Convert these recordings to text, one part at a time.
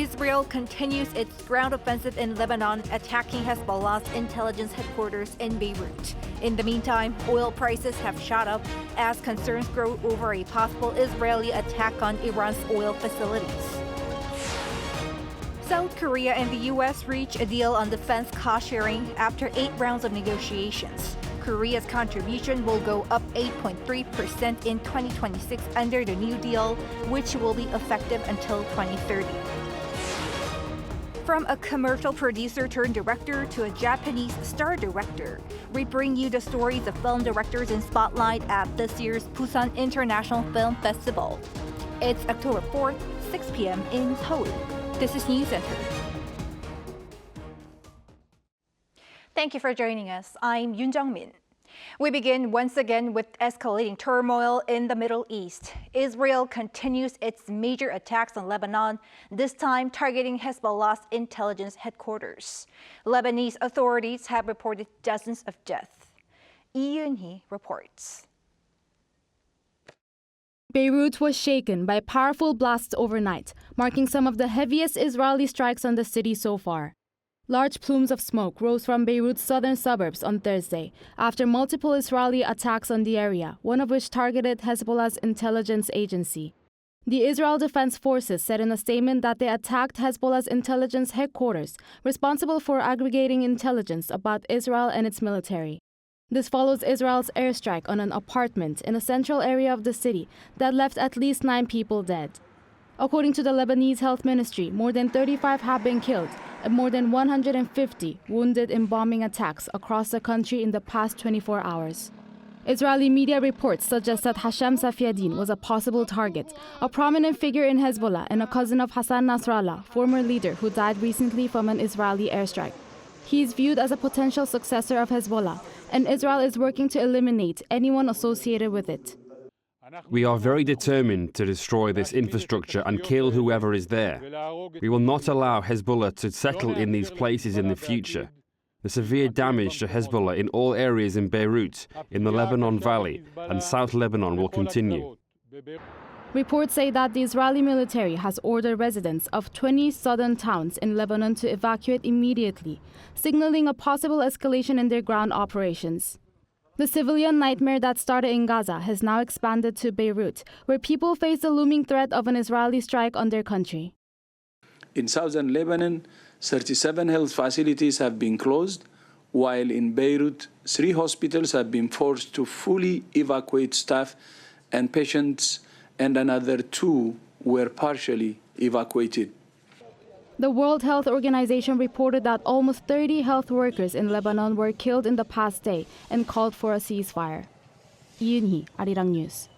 Israel continues its ground offensive in Lebanon, attacking Hezbollah's intelligence headquarters in Beirut. In the meantime, oil prices have shot up as concerns grow over a possible Israeli attack on Iran's oil facilities. South Korea and the U.S. reach a deal on defense cost-sharing after 8 rounds of negotiations. Korea's contribution will go up 8.3% in 2026 under the New Deal, which will be effective until 2030. From a commercial producer turned director to a Japanese star director, we bring you the stories of film directors in spotlight at this year's Busan International Film Festival. It's October 4th, 6 p.m. in Seoul. This is Newscenter. Thank you for joining us. I'm Yoon Jung-min. We begin once again with escalating turmoil in the Middle East. Israel continues its major attacks on Lebanon, this time targeting Hezbollah's intelligence headquarters. Lebanese authorities have reported dozens of deaths. Yoon reports. Beirut was shaken by powerful blasts overnight, marking some of the heaviest Israeli strikes on the city so far. Large plumes of smoke rose from Beirut's southern suburbs on Thursday after multiple Israeli attacks on the area, one of which targeted Hezbollah's intelligence agency. The Israel Defense Forces said in a statement that they attacked Hezbollah's intelligence headquarters, responsible for aggregating intelligence about Israel and its military. This follows Israel's airstrike on an apartment in a central area of the city that left at least 9 people dead. According to the Lebanese Health Ministry, more than 35 have been killed and more than 150 wounded in bombing attacks across the country in the past 24 hours. Israeli media reports suggest that Hashem Safiaddin was a possible target, a prominent figure in Hezbollah and a cousin of Hassan Nasrallah, former leader who died recently from an Israeli airstrike. He is viewed as a potential successor of Hezbollah, and Israel is working to eliminate anyone associated with it. We are very determined to destroy this infrastructure and kill whoever is there. We will not allow Hezbollah to settle in these places in the future. The severe damage to Hezbollah in all areas in Beirut, in the Lebanon Valley, and South Lebanon will continue. Reports say that the Israeli military has ordered residents of 20 southern towns in Lebanon to evacuate immediately, signaling a possible escalation in their ground operations. The civilian nightmare that started in Gaza has now expanded to Beirut, where people face the looming threat of an Israeli strike on their country. In southern Lebanon, 37 health facilities have been closed, while in Beirut, 3 hospitals have been forced to fully evacuate staff and patients, and another 2 were partially evacuated. The World Health Organization reported that almost 30 health workers in Lebanon were killed in the past day and called for a ceasefire. Yoon, Arirang News.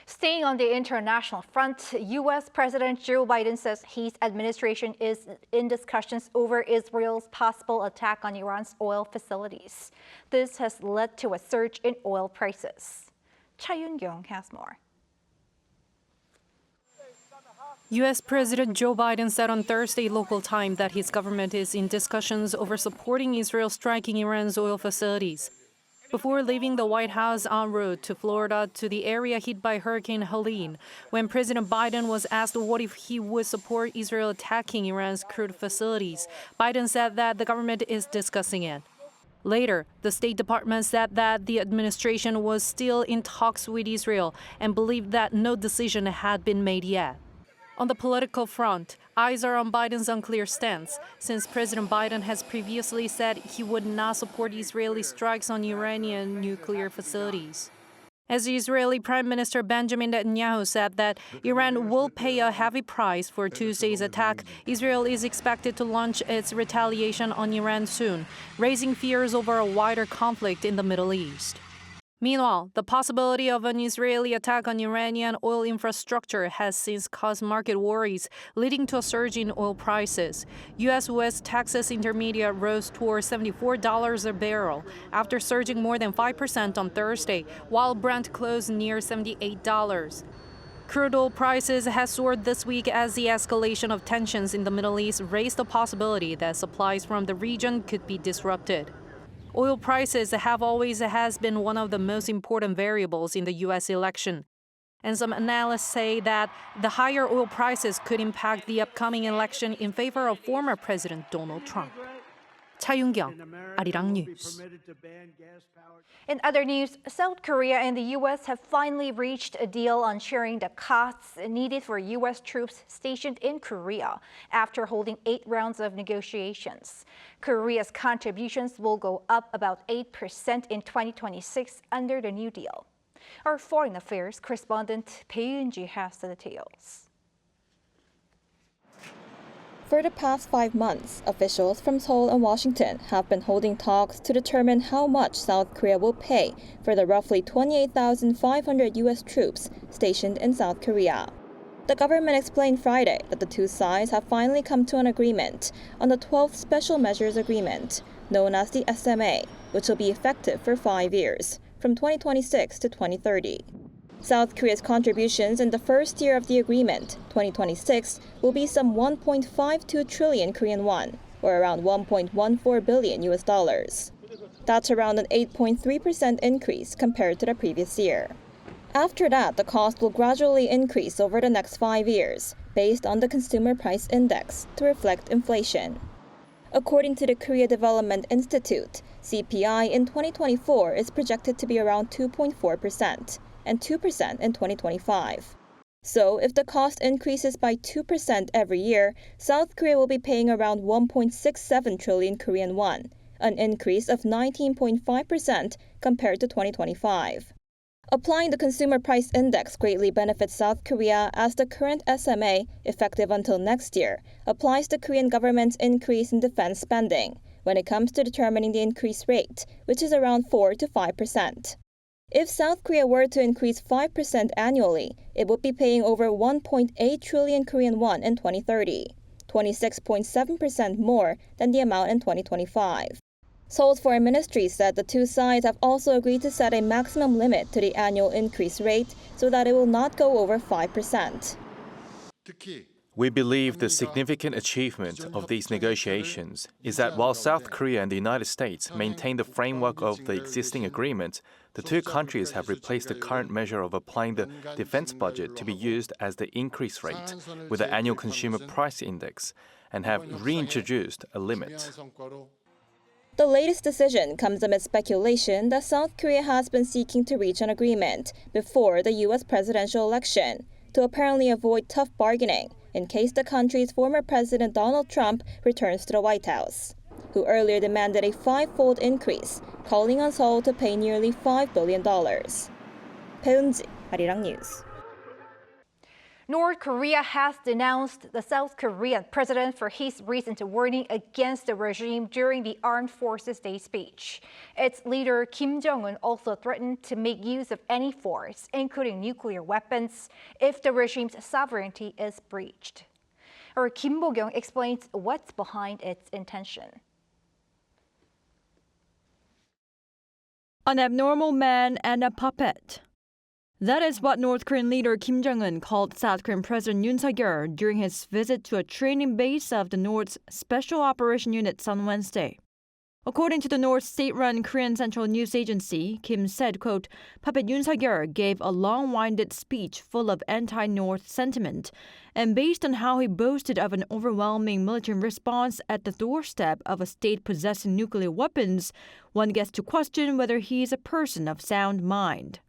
Staying on the international front, U.S. President Joe Biden says his administration is in discussions over Israel's possible attack on Iran's oil facilities. This has led to a surge in oil prices. Cha Yoon has more. U.S. President Joe Biden said on Thursday local time that his government is in discussions over supporting Israel striking Iran's oil facilities. Before leaving the White House en route to Florida to the area hit by Hurricane Helene, when President Biden was asked what if he would support Israel attacking Iran's crude facilities, Biden said that the government is discussing it. Later, the State Department said that the administration was still in talks with Israel and believed that no decision had been made yet. On the political front, eyes are on Biden's unclear stance, since President Biden has previously said he would not support Israeli strikes on Iranian nuclear facilities. As Israeli Prime Minister Benjamin Netanyahu said that Iran will pay a heavy price for Tuesday's attack, Israel is expected to launch its retaliation on Iran soon, raising fears over a wider conflict in the Middle East. Meanwhile, the possibility of an Israeli attack on Iranian oil infrastructure has since caused market worries, leading to a surge in oil prices. U.S. West Texas Intermediate rose toward $74 a barrel after surging more than 5% on Thursday, while Brent closed near $78. Crude oil prices has soared this week as the escalation of tensions in the Middle East raised the possibility that supplies from the region could be disrupted. Oil prices have always been one of the most important variables in the U.S. election. And some analysts say that the higher oil prices could impact the upcoming election in favor of former President Donald Trump. 차윤경, Arirang News. In other news, South Korea and the U.S. have finally reached a deal on sharing the costs needed for U.S. troops stationed in Korea after holding 8 rounds of negotiations. Korea's contributions will go up about 8% in 2026 under the new deal. Our foreign affairs correspondent Bae-Eun-ji has the details. For the past 5 months, officials from Seoul and Washington have been holding talks to determine how much South Korea will pay for the roughly 28,500 U.S. troops stationed in South Korea. The government explained Friday that the two sides have finally come to an agreement on the 12th Special Measures Agreement, known as the SMA, which will be effective for 5 years, from 2026 to 2030. South Korea's contributions in the first year of the agreement, 2026, will be some 1.52 trillion Korean won, or around $1.14 billion US dollars. That's around an 8.3% increase compared to the previous year. After that, the cost will gradually increase over the next 5 years, based on the Consumer Price Index, to reflect inflation. According to the Korea Development Institute, CPI in 2024 is projected to be around 2.4%. and 2% in 2025. So if the cost increases by 2% every year, South Korea will be paying around 1.67 trillion Korean won, an increase of 19.5% compared to 2025. Applying the Consumer Price Index greatly benefits South Korea as the current SMA, effective until next year, applies the Korean government's increase in defense spending when it comes to determining the increase rate, which is around 4 to 5%. If South Korea were to increase 5% annually, it would be paying over 1.8 trillion Korean won in 2030, 26.7% more than the amount in 2025. Seoul's foreign ministry said the two sides have also agreed to set a maximum limit to the annual increase rate so that it will not go over 5%. We believe the significant achievement of these negotiations is that while South Korea and the United States maintain the framework of the existing agreement, the two countries have replaced the current measure of applying the defense budget to be used as the increase rate with the annual consumer price index and have reintroduced a limit. The latest decision comes amid speculation that South Korea has been seeking to reach an agreement before the U.S. presidential election to apparently avoid tough bargaining in case the country's former President Donald Trump returns to the White House, who earlier demanded a 5-fold increase, calling on Seoul to pay nearly $5 billion. Bae-Eun-ji, Arirang News. North Korea has denounced the South Korean president for his recent warning against the regime during the Armed Forces Day speech. Its leader Kim Jong-un also threatened to make use of any force, including nuclear weapons, if the regime's sovereignty is breached. Our Kim Bo-kyung explains what's behind its intention. An abnormal man and a puppet. That is what North Korean leader Kim Jong-un called South Korean President Yoon during his visit to a training base of the North's Special Operation Units on Wednesday. According to the North state-run Korean Central News Agency, Kim said, quote, Puppet Yoon gave a long-winded speech full of anti-North sentiment, and based on how he boasted of an overwhelming military response at the doorstep of a state possessing nuclear weapons, one gets to question whether he is a person of sound mind.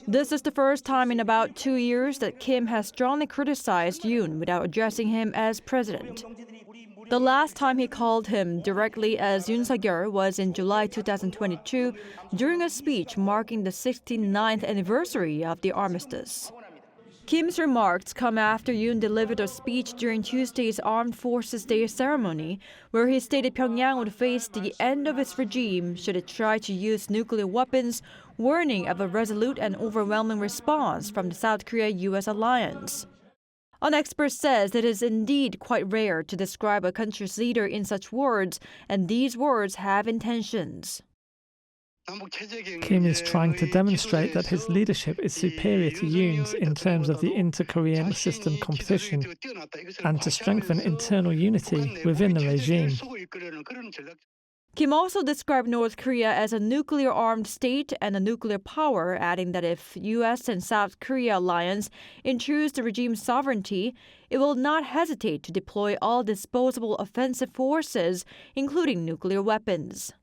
This is the first time in about 2 years that Kim has strongly criticized Yoon without addressing him as president. The last time he called him directly as Yoon was in July 2022 during a speech marking the 69th anniversary of the armistice. Kim's remarks come after Yoon delivered a speech during Tuesday's Armed Forces Day ceremony, where he stated Pyongyang would face the end of its regime should it try to use nuclear weapons, warning of a resolute and overwhelming response from the South Korea-U.S. alliance. An expert says it is indeed quite rare to describe a country's leader in such words, and these words have intentions. Kim is trying to demonstrate that his leadership is superior to Yoon's in terms of the inter-Korean system competition and to strengthen internal unity within the regime. Kim also described North Korea as a nuclear-armed state and a nuclear power, adding that if U.S. and South Korea alliance intrudes the regime's sovereignty, it will not hesitate to deploy all disposable offensive forces, including nuclear weapons.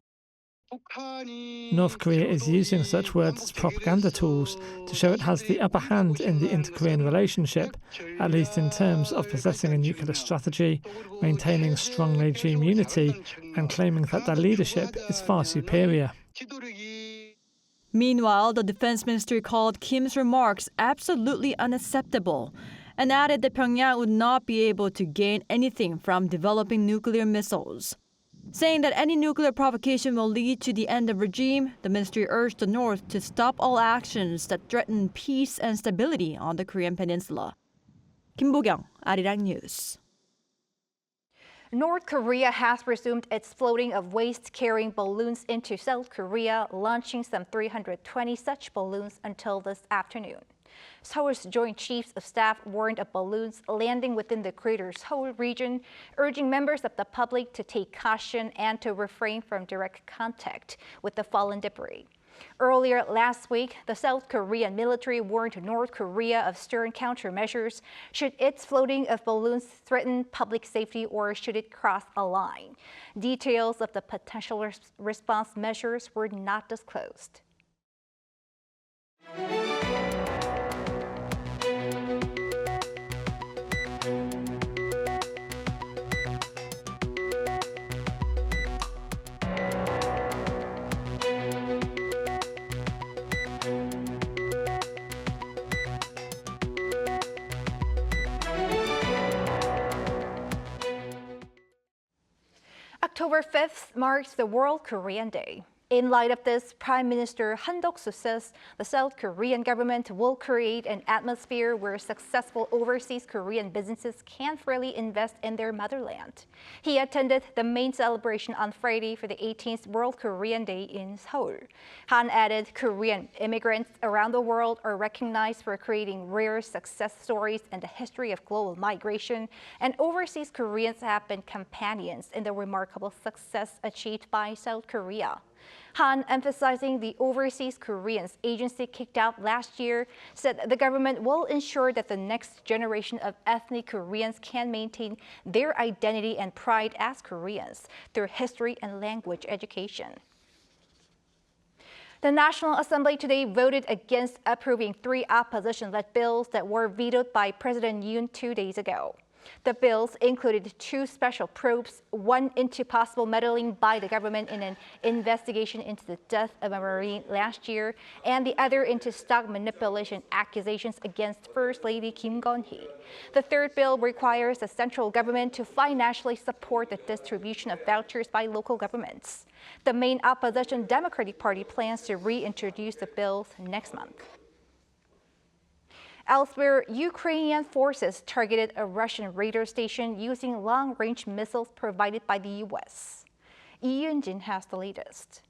North Korea is using such words as propaganda tools to show it has the upper hand in the inter-Korean relationship, at least in terms of possessing a nuclear strategy, maintaining strong regime unity, and claiming that their leadership is far superior. Meanwhile, the defense ministry called Kim's remarks absolutely unacceptable and added that Pyongyang would not be able to gain anything from developing nuclear missiles. Saying that any nuclear provocation will lead to the end of regime, the ministry urged the North to stop all actions that threaten peace and stability on the Korean peninsula. Kim Bo-kyung, Arirang News. North Korea has resumed its floating of waste-carrying balloons into South Korea, launching some 320 such balloons until this afternoon. Seoul's Joint Chiefs of Staff warned of balloons landing within the Greater Seoul region, urging members of the public to take caution and to refrain from direct contact with the fallen debris. Earlier last week, the South Korean military warned North Korea of stern countermeasures should its floating of balloons threaten public safety or should it cross a line. Details of the potential response measures were not disclosed. October 5th marks the World Korean Day. In light of this, Prime Minister Han Duck-soo says the South Korean government will create an atmosphere where successful overseas Korean businesses can freely invest in their motherland. He attended the main celebration on Friday for the 18th World Korean Day in Seoul. Han added Korean immigrants around the world are recognized for creating rare success stories in the history of global migration, and overseas Koreans have been companions in the remarkable success achieved by South Korea. Han, emphasizing the Overseas Koreans agency kicked out last year, said the government will ensure that the next generation of ethnic Koreans can maintain their identity and pride as Koreans through history and language education. The National Assembly today voted against approving 3 opposition-led bills that were vetoed by President Yoon 2 days ago. The bills included 2 special probes, one into possible meddling by the government in an investigation into the death of a Marine last year, and the other into stock manipulation accusations against First Lady Kim Gon-hee. The third bill requires the central government to financially support the distribution of vouchers by local governments. The main opposition Democratic Party plans to reintroduce the bills next month. Elsewhere, Ukrainian forces targeted a Russian radar station using long-range missiles provided by the U.S. Yoon has the latest.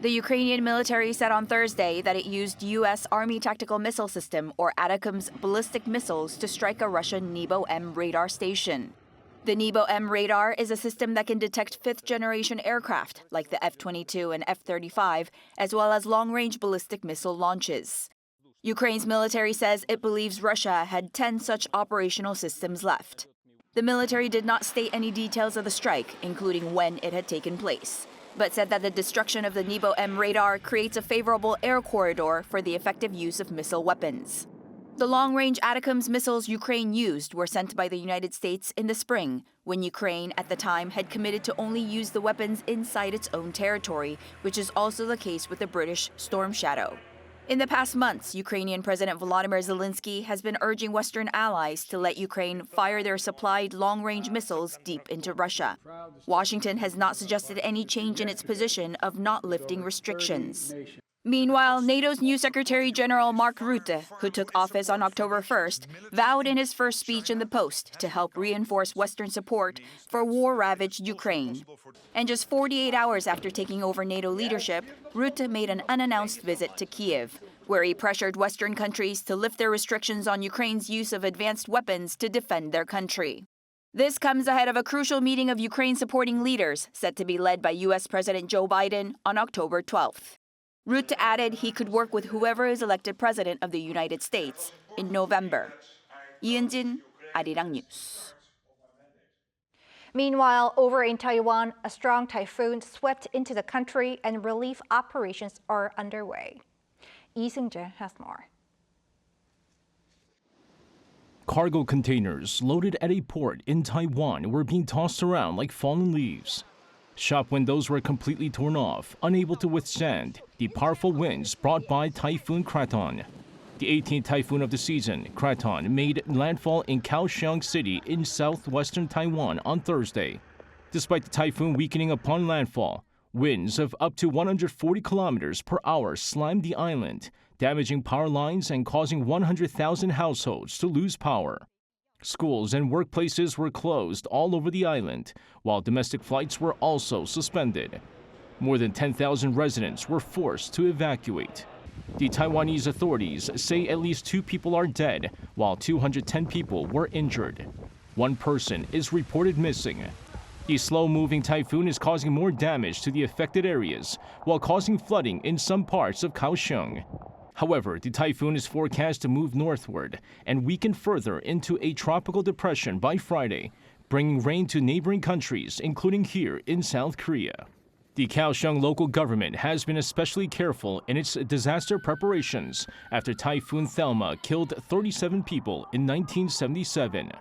The Ukrainian military said on Thursday that it used U.S. Army Tactical Missile System, or ATACMS, ballistic missiles to strike a Russian Nebo-M radar station. The Nebo-M radar is a system that can detect 5th-generation aircraft, like the F-22 and F-35, as well as long-range ballistic missile launches. Ukraine's military says it believes Russia had 10 such operational systems left. The military did not state any details of the strike, including when it had taken place, but said that the destruction of the Nebo-M radar creates a favorable air corridor for the effective use of missile weapons. The long-range ATACMS missiles Ukraine used were sent by the United States in the spring, when Ukraine at the time had committed to only use the weapons inside its own territory, which is also the case with the British Storm Shadow. In the past months, Ukrainian President Volodymyr Zelensky has been urging Western allies to let Ukraine fire their supplied long-range missiles deep into Russia. Washington has not suggested any change in its position of not lifting restrictions. Meanwhile, NATO's new Secretary General Mark Rutte, who took office on October 1st, vowed in his first speech in the post to help reinforce Western support for war-ravaged Ukraine. And just 48 hours after taking over NATO leadership, Rutte made an unannounced visit to Kyiv, where he pressured Western countries to lift their restrictions on Ukraine's use of advanced weapons to defend their country. This comes ahead of a crucial meeting of Ukraine-supporting leaders set to be led by U.S. President Joe Biden on October 12th. Rutte added he could work with whoever is elected president of the United States in November. Yoon, Arirang News. Meanwhile, over in Taiwan, a strong typhoon swept into the country and relief operations are underway. Lee Seung-jae has more. Cargo containers loaded at a port in Taiwan were being tossed around like fallen leaves. Shop windows were completely torn off, unable to withstand the powerful winds brought by Typhoon Krathon. The 18th typhoon of the season, Krathon made landfall in Kaohsiung City in southwestern Taiwan on Thursday. Despite the typhoon weakening upon landfall, winds of up to 140 kilometers per hour slammed the island, damaging power lines and causing 100,000 households to lose power. Schools and workplaces were closed all over the island, while domestic flights were also suspended. More than 10,000 residents were forced to evacuate. The Taiwanese authorities say at least 2 people are dead, while 210 people were injured. 1 person is reported missing. The slow-moving typhoon is causing more damage to the affected areas, while causing flooding in some parts of Kaohsiung. However, the typhoon is forecast to move northward and weaken further into a tropical depression by Friday, bringing rain to neighboring countries, including here in South Korea. The Kaohsiung local government has been especially careful in its disaster preparations after Typhoon Thelma killed 37 people in 1977.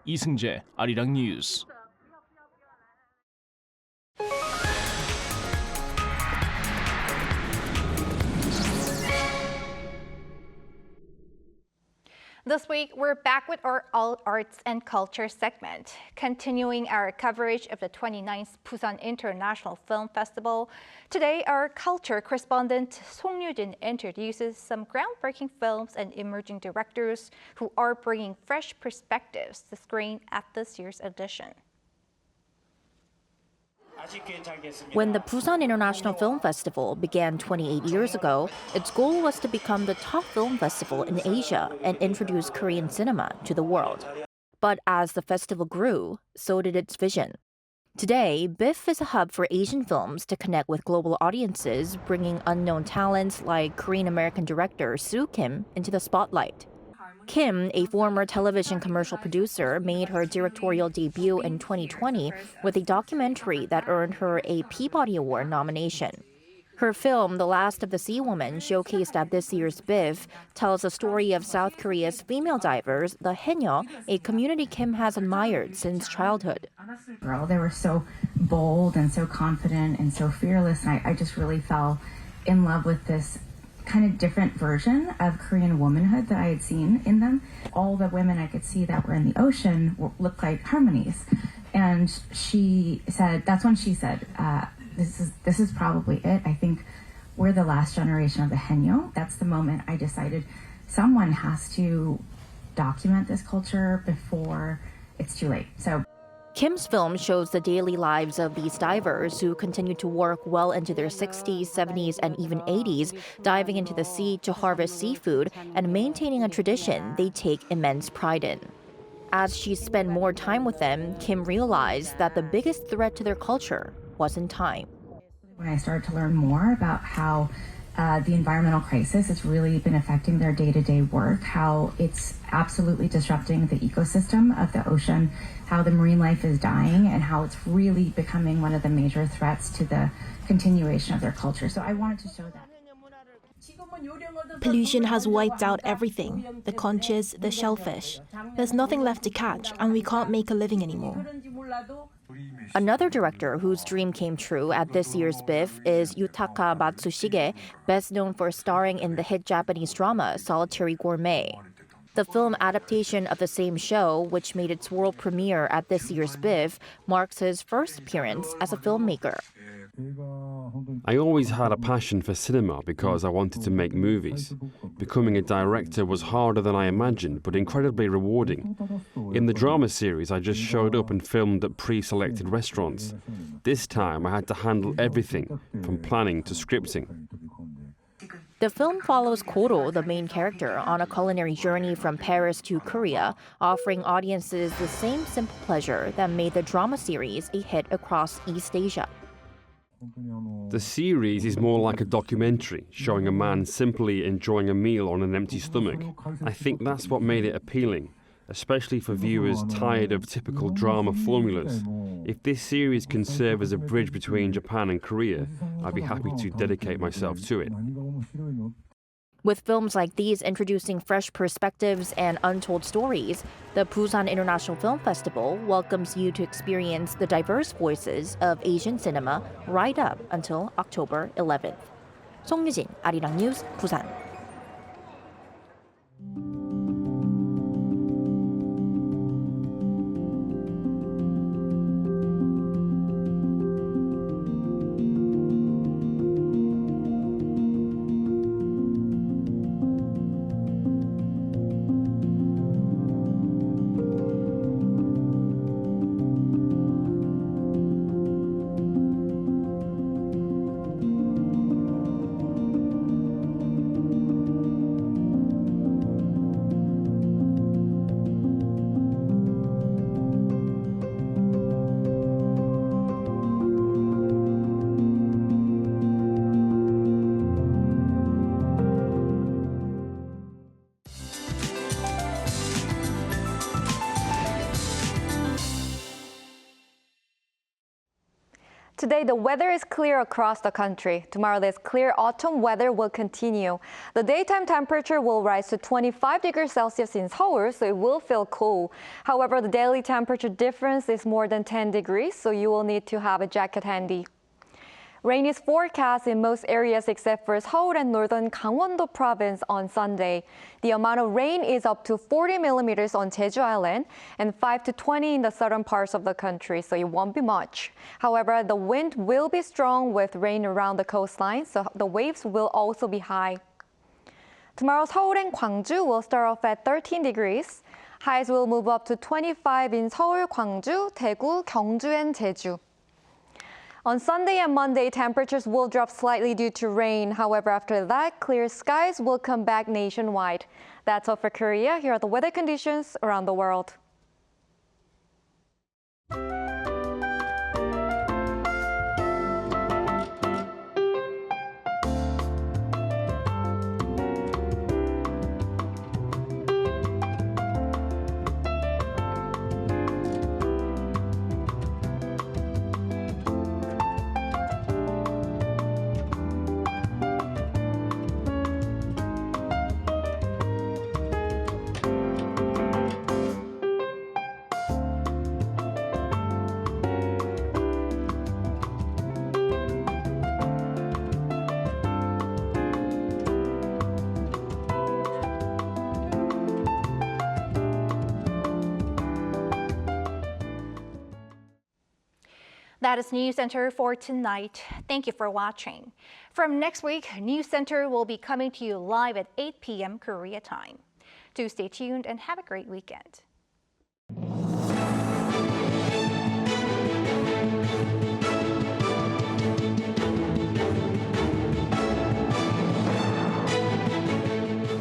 Lee Seung-jae, Arirang News. This week, we're back with our All Arts and Culture segment, continuing our coverage of the 29th Busan International Film Festival. Today, our culture correspondent Song Yoo-jin introduces some groundbreaking films and emerging directors who are bringing fresh perspectives to screen at this year's edition. When the Busan International Film Festival began 28 years ago, its goal was to become the top film festival in Asia and introduce Korean cinema to the world. But as the festival grew, so did its vision. Today, BIFF is a hub for Asian films to connect with global audiences, bringing unknown talents like Korean-American director Soo Kim into the spotlight. Kim, a former television commercial producer, made her directorial debut in 2020 with a documentary that earned her a Peabody Award nomination. Her film, The Last of the Sea Women, showcased at this year's BIFF, tells the story of South Korea's female divers, the Haenyeo, a community Kim has admired since childhood. They were so bold and so confident and so fearless, and I just really fell in love with this kind of different version of Korean womanhood that I had seen in them. All the women I could see that were in the ocean looked like harmonies. And she said, that's when she said, this is probably it. I think we're the last generation of the Haenyeo. That's the moment I decided someone has to document this culture before it's too late. So Kim's film shows the daily lives of these divers who continue to work well into their 60s, 70s, and even 80s, diving into the sea to harvest seafood and maintaining a tradition they take immense pride in. As she spent more time with them, Kim realized that the biggest threat to their culture wasn't time. When I started to learn more about how the environmental crisis has really been affecting their day-to-day work, how it's absolutely disrupting the ecosystem of the ocean, how the marine life is dying, and how it's really becoming one of the major threats to the continuation of their culture. So I wanted to show that. Pollution has wiped out everything, the conches, the shellfish. There's nothing left to catch, and we can't make a living anymore. Another director whose dream came true at this year's BIFF is Yutaka Matsushige, best known for starring in the hit Japanese drama Solitary Gourmet. The film adaptation of the same show, which made its world premiere at this year's BIFF, marks his first appearance as a filmmaker. I always had a passion for cinema because I wanted to make movies. Becoming a director was harder than I imagined, but incredibly rewarding. In the drama series, I just showed up and filmed at pre-selected restaurants. This time, I had to handle everything, from planning to scripting. The film follows Koro, the main character, on a culinary journey from Paris to Korea, offering audiences the same simple pleasure that made the drama series a hit across East Asia. The series is more like a documentary, showing a man simply enjoying a meal on an empty stomach. I think that's what made it appealing, especially for viewers tired of typical drama formulas. If this series can serve as a bridge between Japan and Korea, I'd be happy to dedicate myself to it. With films like these introducing fresh perspectives and untold stories, the Busan International Film Festival welcomes you to experience the diverse voices of Asian cinema right up until October 11th. 송유진, Arirang News, Busan. Today, the weather is clear across the country. Tomorrow, this clear autumn weather will continue. The daytime temperature will rise to 25 degrees Celsius in Seoul, so it will feel cool. However, the daily temperature difference is more than 10 degrees, so you will need to have a jacket handy. Rain is forecast in most areas except for Seoul and northern Gangwon-do province on Sunday. The amount of rain is up to 40 millimeters on Jeju Island and 5 to 20 in the southern parts of the country, so it won't be much. However, the wind will be strong with rain around the coastline, so the waves will also be high. Tomorrow, Seoul and Gwangju will start off at 13 degrees. Highs will move up to 25 in Seoul, Gwangju, Daegu, Gyeongju, and Jeju. On Sunday and Monday, temperatures will drop slightly due to rain. However, after that, clear skies will come back nationwide. That's all for Korea. Here are the weather conditions around the world. That is Newscenter for tonight. Thank you for watching. From next week, Newscenter will be coming to you live at 8 p.m. Korea time. Do stay tuned and have a great weekend.